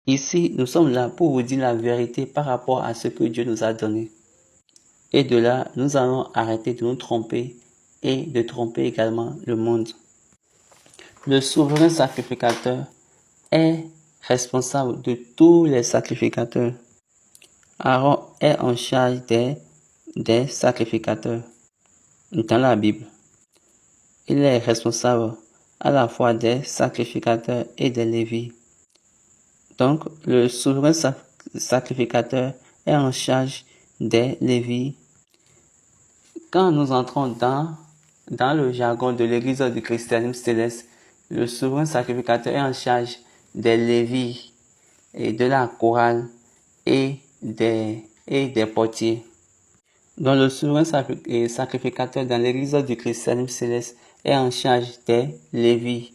Ici, nous sommes là pour vous dire la vérité par rapport à ce que Dieu nous a donné. Et de là, nous allons arrêter de nous tromper et de tromper également le monde. Le souverain sacrificateur est responsable de tous les sacrificateurs. Aaron est en charge des sacrificateurs dans la Bible. Il est responsable à la fois des sacrificateurs et des Lévites. Donc, le souverain sacrificateur est en charge des Lévites. Quand nous entrons dans le jargon de l'Église du christianisme céleste, le souverain sacrificateur est en charge des Lévites et de la chorale et des portiers. Donc le souverain sacrificateur dans l'Église du christianisme céleste est en charge des Lévites,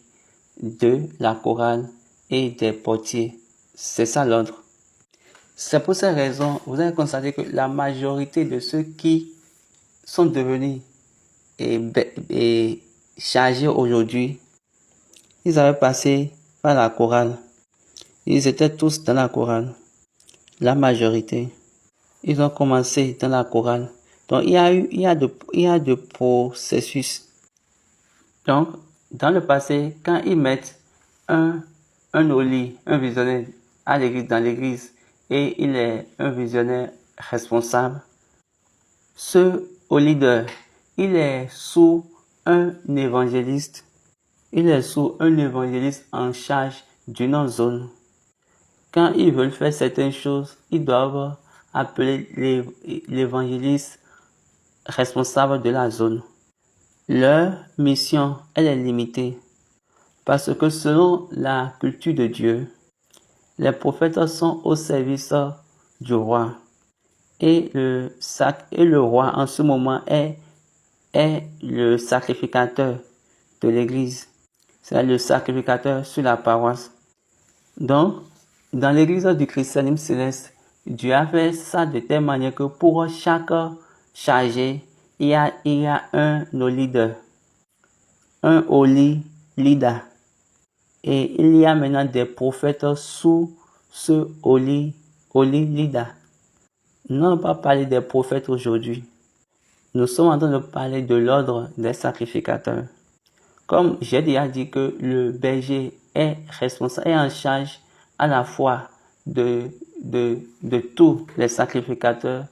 de la chorale et des portiers. C'est ça l'ordre. C'est pour ces raisons, vous allez constater que la majorité de ceux qui sont devenus chargés aujourd'hui, ils avaient passé par la chorale. Ils étaient tous dans la chorale. La majorité. Ils ont commencé dans la chorale. Donc, il y a de processus. Donc, dans le passé, quand ils mettent un oli, un visionnaire à l'église, dans l'église, et il est un visionnaire responsable, ce leader, il est sous un évangéliste. Il est sous un évangéliste en charge d'une zone. Quand ils veulent faire certaines choses, ils doivent appeler l'évangéliste responsable de la zone. Leur mission, elle est limitée. Parce que selon la culture de Dieu, les prophètes sont au service du roi. Et le roi, en ce moment, est le sacrificateur de l'église. C'est le sacrificateur sur la paroisse. Donc, dans l'église du christianisme céleste, Dieu a fait ça de telle manière que pour chaque chargé, il y a un leader, un holy leader. Et il y a maintenant des prophètes sous ce holy leader. Nous n'allons pas parler des prophètes aujourd'hui. Nous sommes en train de parler de l'ordre des sacrificateurs. Comme j'ai déjà dit que le berger est responsable, est en charge à la fois de tous les sacrificateurs